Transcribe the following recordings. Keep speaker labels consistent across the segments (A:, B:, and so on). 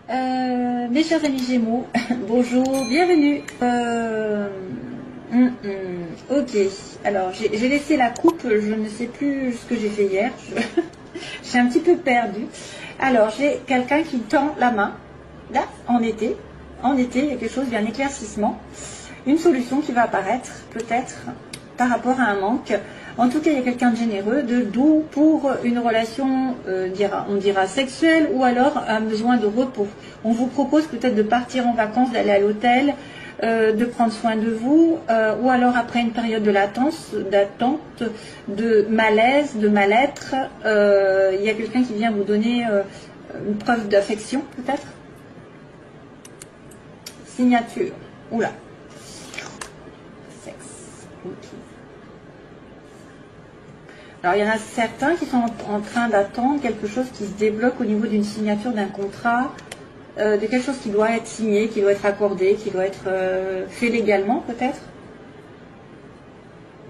A: Mes chers amis Gémeaux, bonjour, bienvenue. Ok, alors j'ai laissé la coupe, je ne sais plus ce que j'ai fait hier, je suis un petit peu perdue. Alors j'ai quelqu'un qui tend la main, là, en été, il y a quelque chose, il y a un éclaircissement, une solution qui va apparaître, peut-être, par rapport à un manque. En tout cas, il y a quelqu'un de généreux, de doux pour une relation, on dira sexuelle, ou alors un besoin de repos. On vous propose peut-être de partir en vacances, d'aller à l'hôtel, de prendre soin de vous, ou alors après une période de latence, d'attente, de malaise, de mal-être, il y a quelqu'un qui vient vous donner une preuve d'affection, peut-être. Signature. Oula. Sexe. Ok. Alors, il y en a certains qui sont en train d'attendre quelque chose qui se débloque au niveau d'une signature d'un contrat, de quelque chose qui doit être signé, qui doit être accordé, qui doit être fait légalement, peut-être.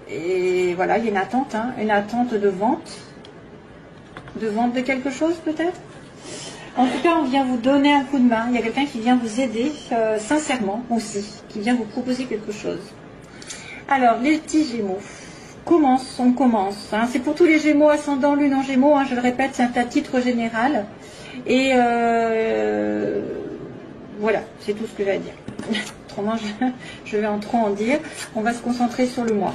A: Et voilà, il y a une attente de vente de quelque chose, peut-être. En tout cas, on vient vous donner un coup de main. Il y a quelqu'un qui vient vous aider, sincèrement aussi, qui vient vous proposer quelque chose. Alors, les petits Gémeaux. On commence. Hein. C'est pour tous les Gémeaux, ascendant, lune en Gémeaux. Hein, je le répète, c'est un titre général. Et voilà, c'est tout ce que j'ai à dire. Autrement, je vais en trop en dire. On va se concentrer sur le mois.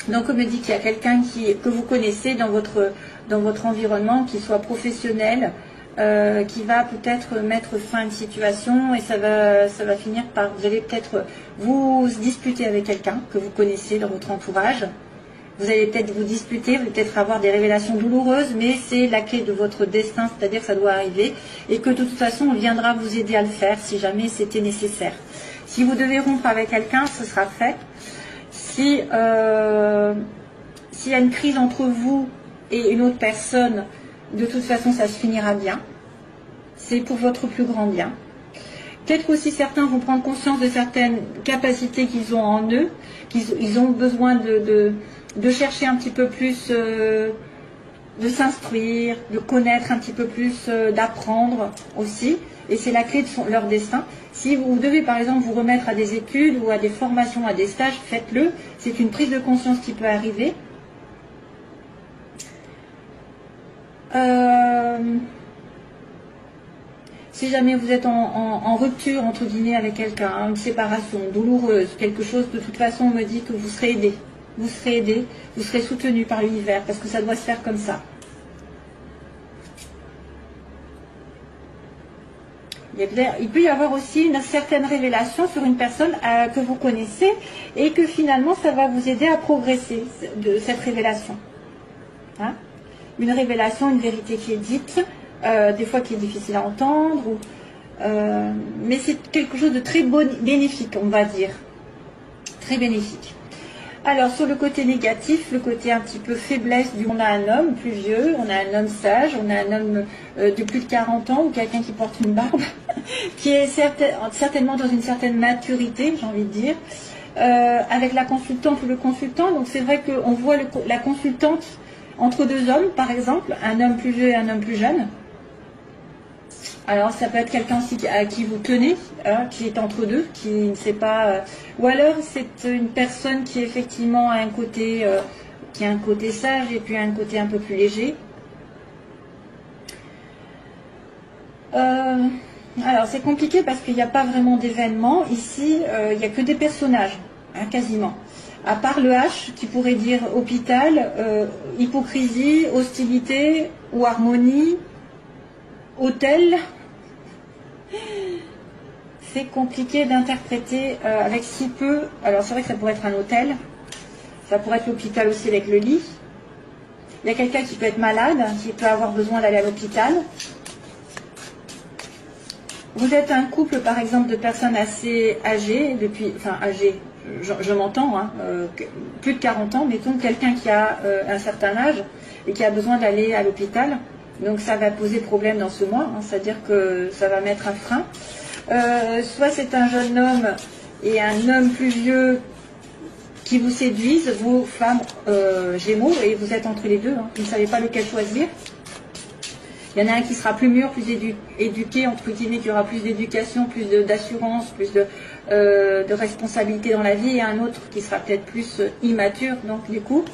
A: Donc, on me dit qu'il y a quelqu'un que vous connaissez dans votre environnement, qui soit professionnel, qui va peut-être mettre fin à une situation et ça va finir par, vous allez peut-être vous disputer avec quelqu'un que vous connaissez dans votre entourage. Vous allez peut-être vous disputer, vous allez peut-être avoir des révélations douloureuses, mais c'est la clé de votre destin, c'est-à-dire que ça doit arriver et que de toute façon, on viendra vous aider à le faire si jamais c'était nécessaire. Si vous devez rompre avec quelqu'un, ce sera fait. S'il y a une crise entre vous et une autre personne, de toute façon, ça se finira bien. C'est pour votre plus grand bien. Peut-être aussi certains vont prendre conscience de certaines capacités qu'ils ont en eux, qu'ils ont besoin de chercher un petit peu plus, de s'instruire, de connaître un petit peu plus, d'apprendre aussi. Et c'est la clé de leur destin. Si vous devez par exemple vous remettre à des études ou à des formations, à des stages, faites-le. C'est une prise de conscience qui peut arriver. Si jamais vous êtes en rupture entre guillemets avec quelqu'un, une séparation douloureuse, quelque chose, de toute façon on me dit que vous serez aidé. Vous serez aidé, vous serez soutenu par l'univers parce que ça doit se faire comme ça. Il peut y avoir aussi une certaine révélation sur une personne que vous connaissez et que finalement ça va vous aider à progresser de cette révélation. Hein? Une révélation, une vérité qui est dite, des fois qui est difficile à entendre, mais c'est quelque chose de très bénéfique, on va dire. Très bénéfique. Alors, sur le côté négatif, le côté un petit peu faiblesse, on a un homme plus vieux, on a un homme sage, on a un homme de plus de 40 ans, ou quelqu'un qui porte une barbe, qui est certainement dans une certaine maturité, j'ai envie de dire, avec la consultante ou le consultant. Donc, c'est vrai qu'on voit la consultante entre deux hommes, par exemple, un homme plus vieux et un homme plus jeune. Alors, ça peut être quelqu'un aussi à qui vous tenez, hein, qui est entre deux, qui ne sait pas... ou alors, c'est une personne qui effectivement a un côté, sage et puis un côté un peu plus léger. Alors, c'est compliqué parce qu'il n'y a pas vraiment d'événement. Ici, il n'y a que des personnages, hein, quasiment. À part le H, qui pourrait dire hôpital, hypocrisie, hostilité ou harmonie, hôtel. C'est compliqué d'interpréter avec si peu. Alors c'est vrai que ça pourrait être un hôtel, ça pourrait être l'hôpital aussi avec le lit. Il y a quelqu'un qui peut être malade, qui peut avoir besoin d'aller à l'hôpital. Vous êtes un couple par exemple de personnes assez âgées, âgées, je m'entends, hein, plus de 40 ans, mettons quelqu'un qui a un certain âge et qui a besoin d'aller à l'hôpital. Donc ça va poser problème dans ce mois, hein, c'est-à-dire que ça va mettre un frein. Soit c'est un jeune homme et un homme plus vieux qui vous séduisent, vous femmes Gémeaux, et vous êtes entre les deux, hein, vous ne savez pas lequel choisir. Il y en a un qui sera plus mûr, plus éduqué, entre guillemets, qui aura plus d'éducation, plus d'assurance, plus de responsabilité dans la vie, et un autre qui sera peut-être plus immature, donc du coup,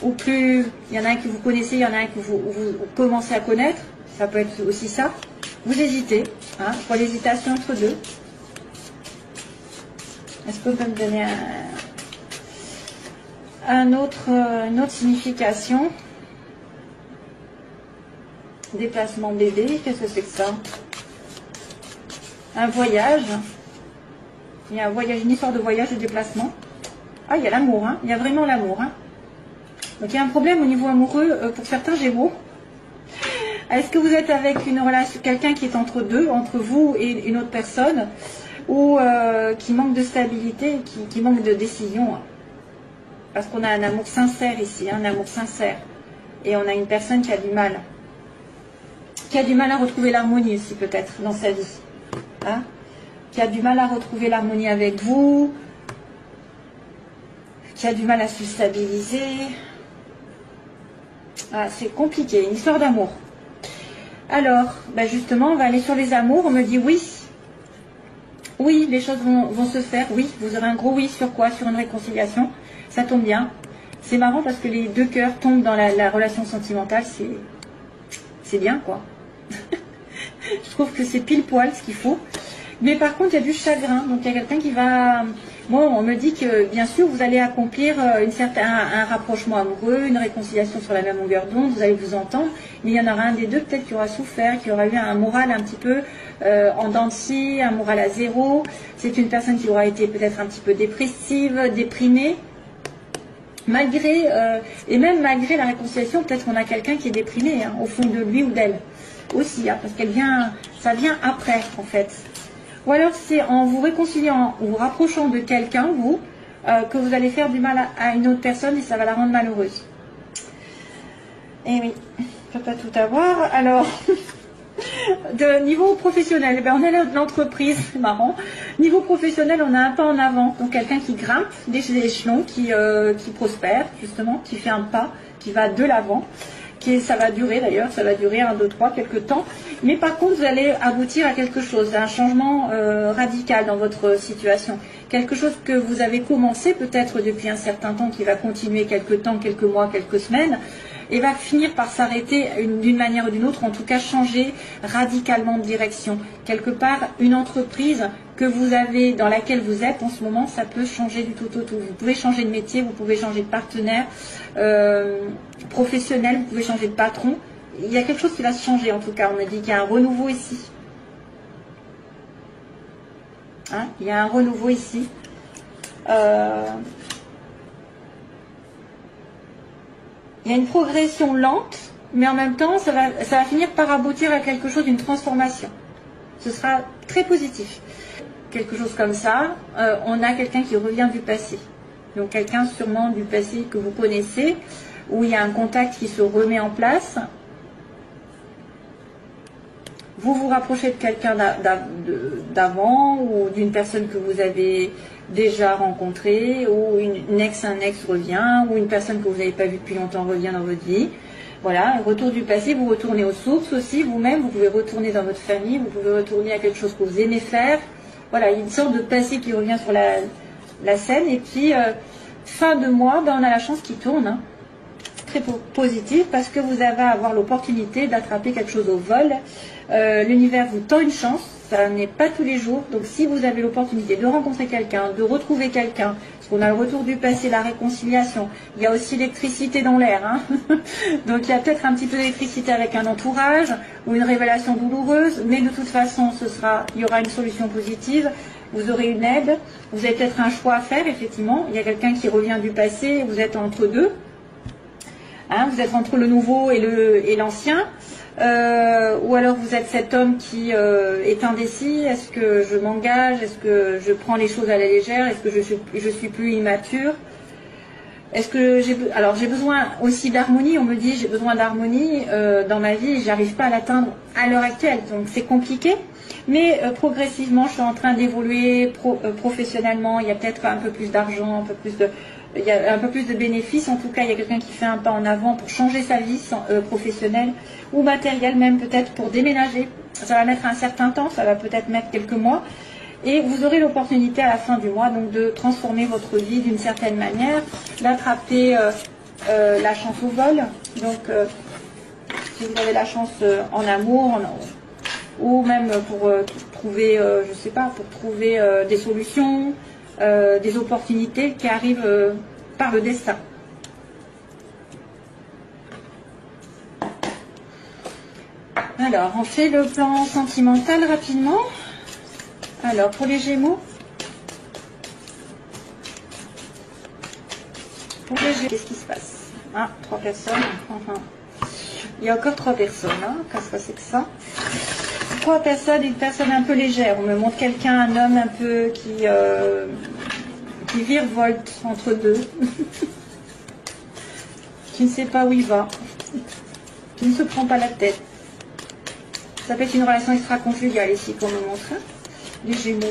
A: ou plus, il y en a un que vous connaissez, il y en a un que vous commencez à connaître, ça peut être aussi ça. Vous hésitez, hein, pour l'hésitation entre deux. Est-ce que vous pouvez me donner une autre signification? Déplacement bébé, qu'est-ce que c'est que ça? Un voyage. Il y a un voyage, une histoire de voyage, de déplacement. Ah, il y a l'amour, hein. Il y a vraiment l'amour, hein. Donc il y a un problème au niveau amoureux pour certains Gémeaux. Est-ce que vous êtes avec une relation, quelqu'un qui est entre deux, entre vous et une autre personne, ou qui manque de stabilité, qui manque de décision? Parce qu'on a un amour sincère ici, hein, un amour sincère. Et on a une personne qui a du mal. Qui a du mal à retrouver l'harmonie aussi peut-être dans sa vie. Hein, qui a du mal à retrouver l'harmonie avec vous. Qui a du mal à se stabiliser. Ah, c'est compliqué, une histoire d'amour. Alors, ben justement, on va aller sur les amours. On me dit oui. Oui, les choses vont se faire. Oui, vous aurez un gros oui sur quoi? Sur une réconciliation. Ça tombe bien. C'est marrant parce que les deux cœurs tombent dans la relation sentimentale. C'est bien, quoi. Je trouve que c'est pile poil ce qu'il faut. Mais par contre, il y a du chagrin. Donc, il y a quelqu'un qui va... Moi, on me dit que, bien sûr, vous allez accomplir un rapprochement amoureux, une réconciliation sur la même longueur d'onde, vous allez vous entendre, mais il y en aura un des deux peut-être qui aura souffert, qui aura eu un moral un petit peu en dents de scie, un moral à zéro. C'est une personne qui aura été peut-être un petit peu dépressive, déprimée. Malgré, et même malgré la réconciliation, peut-être qu'on a quelqu'un qui est déprimé, hein, au fond de lui ou d'elle aussi, hein, parce ça vient après, en fait. Ou alors c'est en vous réconciliant ou vous rapprochant de quelqu'un, vous, que vous allez faire du mal à une autre personne et ça va la rendre malheureuse. Et oui, je ne peux pas tout avoir. Alors, de niveau professionnel, eh bien, on est là de l'entreprise, c'est marrant. Niveau professionnel, on a un pas en avant. Donc quelqu'un qui grimpe des échelons, qui prospère, justement, qui fait un pas, qui va de l'avant. Ça va durer d'ailleurs, ça va durer 1, 2, 3, quelques temps. Mais par contre, vous allez aboutir à quelque chose, à un changement radical dans votre situation. Quelque chose que vous avez commencé peut-être depuis un certain temps, qui va continuer quelques temps, quelques mois, quelques semaines, et va finir par s'arrêter d'une manière ou d'une autre, en tout cas changer radicalement de direction. Quelque part, une entreprise que vous avez, dans laquelle vous êtes en ce moment, ça peut changer du tout au tout. Vous pouvez changer de métier, vous pouvez changer de partenaire professionnel, vous pouvez changer de patron. Il y a quelque chose qui va se changer en tout cas. On me dit qu'il y a un renouveau ici. Hein, il y a un renouveau ici. Il y a une progression lente, mais en même temps, ça va finir par aboutir à quelque chose, une transformation. Ce sera très positif. Quelque chose comme ça, on a quelqu'un qui revient du passé. Donc quelqu'un sûrement du passé que vous connaissez, où il y a un contact qui se remet en place. Vous vous rapprochez de quelqu'un d'avant ou d'une personne que vous avez déjà rencontrée, ou un ex revient, ou une personne que vous n'avez pas vue depuis longtemps revient dans votre vie. Voilà, retour du passé, vous retournez aux sources aussi, vous-même, vous pouvez retourner dans votre famille, vous pouvez retourner à quelque chose que vous aimez faire. Voilà, il y a une sorte de passé qui revient sur la scène, et puis fin de mois, ben, on a la chance qui tourne. Hein. Très positif parce que vous allez avoir l'opportunité d'attraper quelque chose au vol. L'univers vous tend une chance, ça n'est pas tous les jours. Donc si vous avez l'opportunité de rencontrer quelqu'un, de retrouver quelqu'un, parce qu'on a le retour du passé, la réconciliation, il y a aussi l'électricité dans l'air. Hein. Donc il y a peut-être un petit peu d'électricité avec un entourage ou une révélation douloureuse, mais de toute façon il y aura une solution positive. Vous aurez une aide, vous avez peut-être un choix à faire, effectivement. Il y a quelqu'un qui revient du passé, vous êtes entre deux. Hein, vous êtes entre le nouveau et l'ancien, ou alors vous êtes cet homme qui est indécis. Est-ce que je m'engage? Est-ce que je prends les choses à la légère? Est-ce que je suis plus immature? Est-ce que j'ai besoin aussi d'harmonie? On me dit j'ai besoin d'harmonie dans ma vie et j'arrive pas à l'atteindre à l'heure actuelle, donc c'est compliqué. Mais progressivement, je suis en train d'évoluer professionnellement. Il y a peut-être un peu plus d'argent, un peu plus il y a un peu plus de bénéfices. En tout cas, il y a quelqu'un qui fait un pas en avant pour changer sa vie professionnelle ou matérielle, même peut-être pour déménager. Ça va mettre un certain temps, ça va peut-être mettre quelques mois. Et vous aurez l'opportunité à la fin du mois donc de transformer votre vie d'une certaine manière, d'attraper la chance au vol. Donc, si vous avez la chance en amour, ou même pour trouver, je sais pas, pour trouver des solutions, des opportunités qui arrivent par le destin. Alors, on fait le plan sentimental rapidement. Alors, pour les Gémeaux, qu'est-ce qui se passe? Ah, 3 personnes. Enfin, il y a encore 3 personnes. Hein. Qu'est-ce que c'est que ça? 3 personnes, une personne un peu légère. On me montre quelqu'un, un homme un peu qui virevolte entre deux, qui ne sait pas où il va, qui ne se prend pas la tête. Ça peut être une relation extra-conjugale ici qu'on me montre. Les Gémeaux.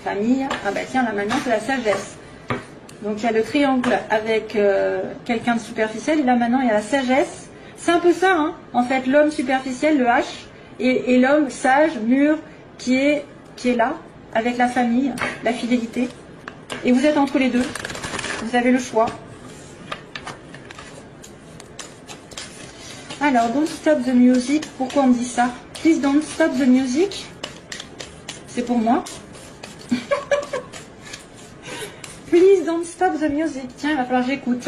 A: Famille. Ah bah tiens, là maintenant c'est la sagesse. Donc il y a le triangle avec quelqu'un de superficiel. Et là maintenant il y a la sagesse. C'est un peu ça, hein. En fait, l'homme superficiel, le H, et l'homme sage, mûr, qui est là, avec la famille, la fidélité. Et vous êtes entre les deux. Vous avez le choix. Alors, don't stop the music. Pourquoi on me dit ça? Please don't stop the music. C'est pour moi. Please don't stop the music. Tiens, il va falloir que j'écoute.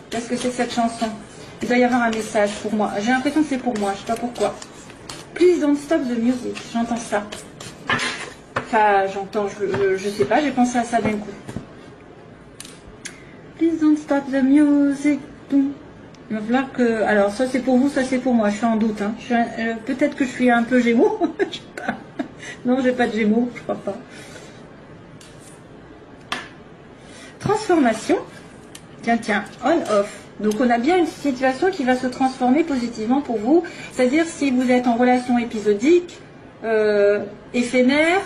A: Qu'est-ce que c'est que cette chanson? Il doit y avoir un message pour moi. J'ai l'impression que c'est pour moi. Je ne sais pas pourquoi. Please don't stop the music. J'entends ça. Enfin, j'entends, je sais pas, j'ai pensé à ça d'un coup. Please don't stop the music. Il va falloir que... Alors, ça c'est pour vous, ça c'est pour moi. Je suis en doute. Hein. Peut-être que je suis un peu Gémeaux. Je sais pas. Non, j'ai pas de Gémeaux, je crois pas. Transformation. Tiens, on-off. Donc on a bien une situation qui va se transformer positivement pour vous. C'est-à-dire si vous êtes en relation épisodique, éphémère,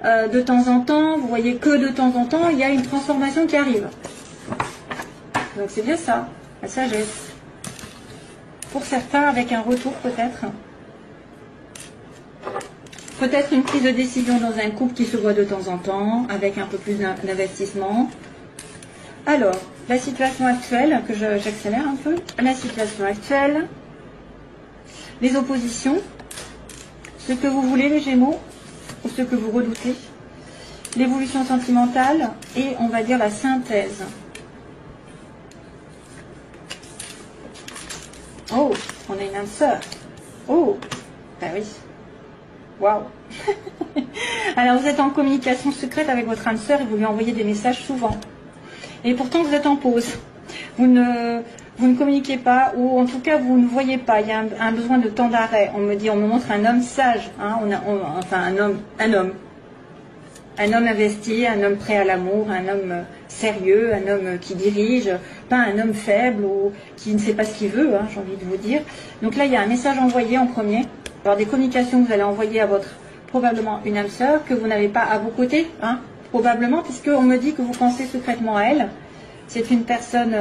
A: de temps en temps, vous voyez que de temps en temps, il y a une transformation qui arrive. Donc c'est bien ça, la sagesse. Pour certains, avec un retour peut-être. Peut-être une prise de décision dans un couple qui se voit de temps en temps, avec un peu plus d'investissement. Alors, la situation actuelle, que j'accélère un peu, la situation actuelle, les oppositions, ce que vous voulez les Gémeaux, ou ce que vous redoutez, l'évolution sentimentale et on va dire la synthèse. Oh, on a une âme sœur. Oh, ben oui. Waouh. Alors vous êtes en communication secrète avec votre âme sœur et vous lui envoyez des messages souvent. Et pourtant vous êtes en pause. Vous ne communiquez pas, ou en tout cas vous ne voyez pas. Il y a un besoin de temps d'arrêt. On me montre un homme sage, hein, enfin un homme investi, un homme prêt à l'amour, un homme sérieux, un homme qui dirige, pas un homme faible ou qui ne sait pas ce qu'il veut, hein, j'ai envie de vous dire. Donc là il y a un message envoyé en premier. Alors des communications que vous allez envoyer à votre, probablement une âme sœur, que vous n'avez pas à vos côtés, hein, probablement, puisqu'on me dit que vous pensez secrètement à elle. C'est une personne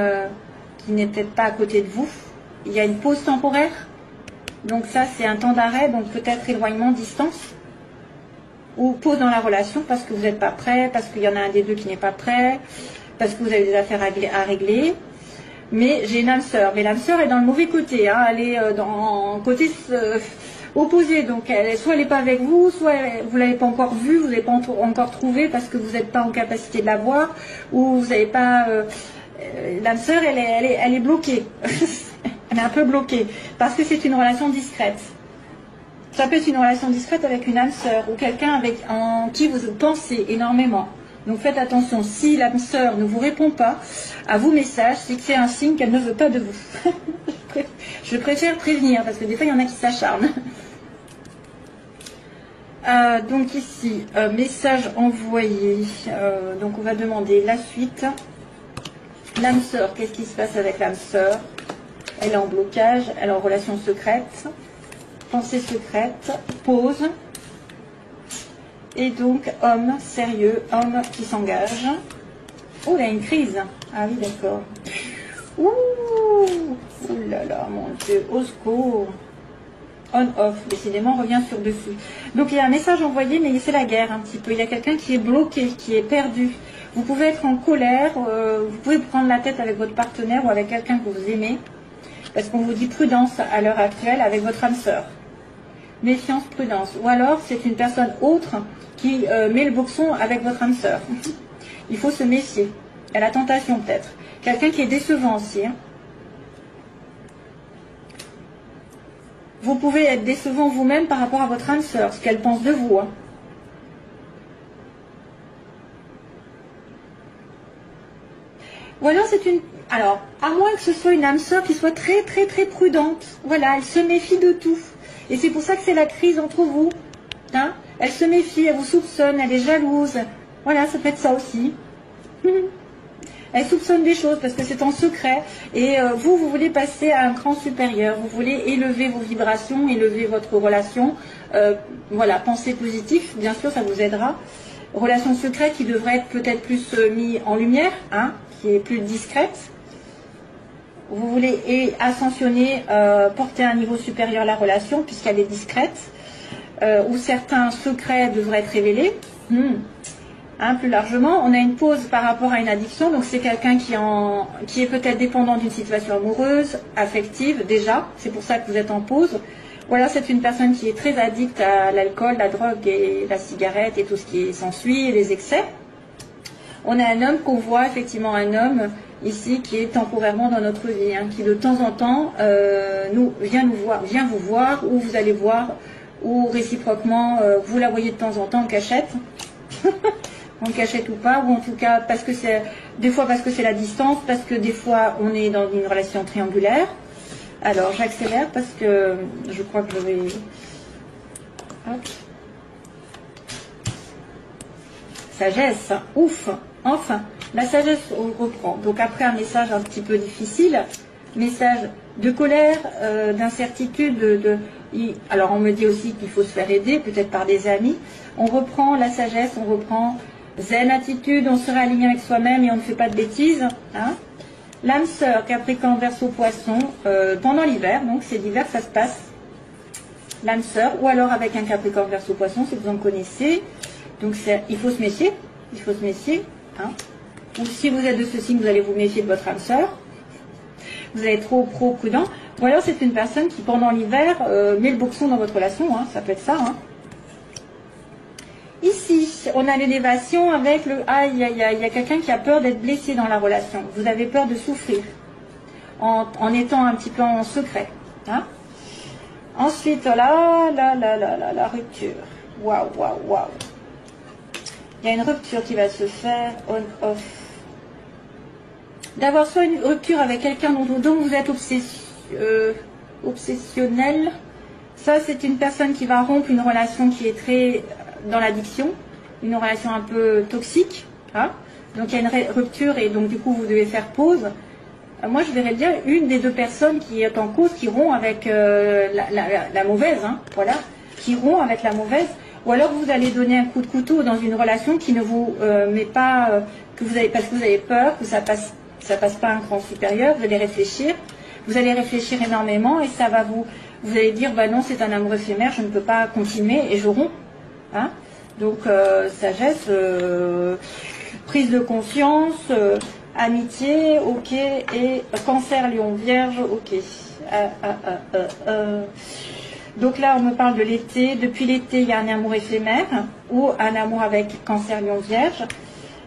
A: qui n'est peut-être pas à côté de vous. Il y a une pause temporaire. Donc ça, c'est un temps d'arrêt, donc peut-être éloignement, distance. Ou pause dans la relation parce que vous n'êtes pas prêt, parce qu'il y en a un des deux qui n'est pas prêt, parce que vous avez des affaires à régler. Mais j'ai une âme sœur. Mais l'âme sœur est dans le mauvais côté. Hein. Elle est dans le côté opposé. Donc soit elle n'est pas avec vous, soit vous ne l'avez pas encore vue, vous ne l'avez pas encore trouvée parce que vous n'êtes pas en capacité de la voir, ou vous n'avez pas... l'âme sœur, elle est bloquée. Elle est un peu bloquée. Parce que c'est une relation discrète. Ça peut être une relation discrète avec une âme sœur ou quelqu'un en qui vous pensez énormément. Donc faites attention, si l'âme sœur ne vous répond pas à vos messages, c'est que c'est un signe qu'elle ne veut pas de vous. Je préfère prévenir parce que des fois il y en a qui s'acharnent. Donc ici, message envoyé. Donc on va demander la suite. L'âme sœur, qu'est-ce qui se passe avec l'âme sœur? Elle est en blocage, elle est en relation secrète. Pensée secrète, pause. Et donc, homme sérieux, homme qui s'engage. Oh, il y a une crise. Ah oui, d'accord. Ouh, ouh là là, mon Dieu, au secours. On-off, décidément, on revient sur dessus. Donc, il y a un message envoyé, mais c'est la guerre un petit peu. Il y a quelqu'un qui est bloqué, qui est perdu. Vous pouvez être en colère, vous pouvez prendre la tête avec votre partenaire ou avec quelqu'un que vous aimez. Parce qu'on vous dit prudence à l'heure actuelle avec votre âme sœur. Méfiance, prudence. Ou alors, c'est une personne autre qui met le boxon avec votre âme sœur. Il faut se méfier. À la tentation, peut-être. Quelqu'un qui est décevant aussi. Hein. Vous pouvez être décevant vous-même par rapport à votre âme sœur, ce qu'elle pense de vous. Hein. Ou alors, c'est une... Alors, à moins que ce soit une âme sœur qui soit très, très, très prudente. Voilà, elle se méfie de tout. Et c'est pour ça que c'est la crise entre vous. Hein, elle se méfie, elle vous soupçonne, elle est jalouse. Voilà, ça peut être ça aussi. Elle soupçonne des choses parce que c'est en secret. Et vous voulez passer à un cran supérieur. Vous voulez élever vos vibrations, élever votre relation. Voilà, pensez positif, bien sûr, ça vous aidera. Relation secrète qui devrait être peut-être plus mise en lumière, hein, qui est plus discrète. Vous voulez ascensionner, porter à un niveau supérieur la relation puisqu'elle est discrète. Où certains secrets devraient être révélés. Hein, plus largement, on a une pause par rapport à une addiction, donc c'est quelqu'un qui est peut-être dépendant d'une situation amoureuse, affective, déjà, c'est pour ça que vous êtes en pause. Voilà, c'est une personne qui est très addicte à l'alcool, la drogue et la cigarette et tout ce qui s'ensuit, et les excès. On a un homme qu'on voit, effectivement un homme ici qui est temporairement dans notre vie, hein, qui de temps en temps vient vous voir, ou vous allez voir, ou réciproquement, vous la voyez de temps en temps en cachette. En cachette ou pas, ou en tout cas parce que c'est des fois parce que c'est la distance, parce que des fois on est dans une relation triangulaire. Alors j'accélère parce que je crois que je vais... Hop. Sagesse, ouf, enfin, la sagesse on reprend. Donc après un message un petit peu difficile, message de colère, d'incertitude, alors on me dit aussi qu'il faut se faire aider, peut-être par des amis. On reprend la sagesse, on reprend zen attitude, on sera aligné avec soi-même et on ne fait pas de bêtises. Hein. L'âme sœur, Capricorne, Verseau, Poisson, pendant l'hiver, donc c'est l'hiver, ça se passe. L'âme sœur, ou alors avec un Capricorne, Verseau, Poisson, si vous en connaissez. Donc il faut se méfier, il faut se méfier. Hein. Ou si vous êtes de ce signe, vous allez vous méfier de votre âme sœur. Vous allez être trop prudent. Ou alors c'est une personne qui pendant l'hiver met le boxon dans votre relation, hein, ça peut être ça. Hein. Ici, on a l'élévation avec le... Ah, il y a quelqu'un qui a peur d'être blessé dans la relation. Vous avez peur de souffrir en étant un petit peu en secret. Hein. Ensuite, la rupture. Waouh, waouh, waouh. Il y a une rupture qui va se faire on-off. D'avoir soit une rupture avec quelqu'un dont vous êtes obsessionnel. Ça, c'est une personne qui va rompre une relation qui est très dans l'addiction, une relation un peu toxique. Hein. Donc il y a une rupture et donc du coup vous devez faire pause. Moi je verrais bien une des deux personnes qui est en cause qui rompt avec la mauvaise, hein, voilà, qui rompt avec la mauvaise. Ou alors vous allez donner un coup de couteau dans une relation qui ne vous met pas, parce que vous avez peur que ça passe pas un cran supérieur. Vous allez réfléchir énormément et ça va vous allez dire bah non c'est un amour éphémère, je ne peux pas continuer et je romps. Hein. Donc sagesse, prise de conscience, amitié, ok, et Cancer, Lion, Vierge, ok. Donc là on me parle de l'été. Depuis l'été il y a un amour éphémère ou un amour avec Cancer, Lion, Vierge,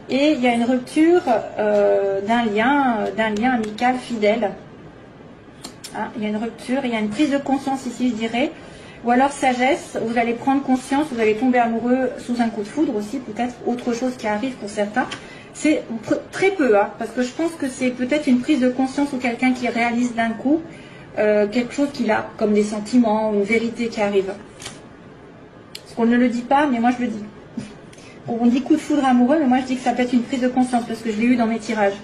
A: et il y a une rupture d'un lien amical fidèle. Hein, il y a une rupture, il y a une prise de conscience ici je dirais. Ou alors sagesse, vous allez prendre conscience, vous allez tomber amoureux sous un coup de foudre aussi, peut-être autre chose qui arrive pour certains. C'est très peu, hein, parce que je pense que c'est peut-être une prise de conscience ou quelqu'un qui réalise d'un coup quelque chose qu'il a, comme des sentiments, une vérité qui arrive. Parce qu'on ne le dit pas, mais moi je le dis. On dit coup de foudre amoureux, mais moi je dis que ça peut être une prise de conscience, parce que je l'ai eu dans mes tirages.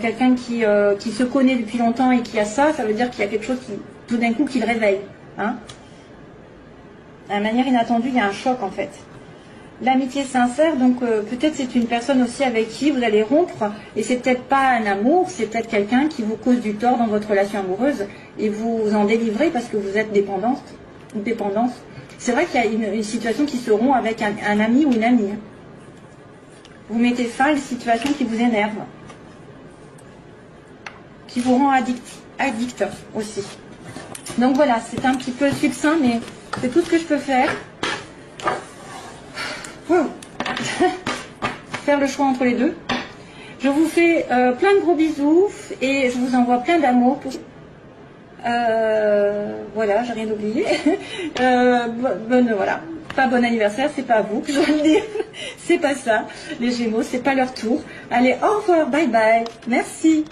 A: Quelqu'un qui se connaît depuis longtemps et qui a ça, ça veut dire qu'il y a quelque chose qui, tout d'un coup, qui le réveille. Hein. De manière inattendue, il y a un choc en fait. l'amitié sincère, donc peut-être c'est une personne aussi avec qui vous allez rompre, et c'est peut-être pas un amour, c'est peut-être quelqu'un qui vous cause du tort dans votre relation amoureuse, et vous vous en délivrez parce que vous êtes dépendance. C'est vrai qu'il y a une situation qui se rompt avec un ami ou une amie. Vous mettez fin à une situation qui vous énerve, qui vous rend addict aussi. Donc voilà, c'est un petit peu succinct, mais c'est tout ce que je peux faire. Faire le choix entre les deux. Je vous fais plein de gros bisous et je vous envoie plein d'amour. Voilà, j'ai rien oublié. Voilà. Pas bon anniversaire, c'est pas à vous que je dois le dire. C'est pas ça. Les Gémeaux, c'est pas leur tour. Allez, au revoir, bye bye. Merci.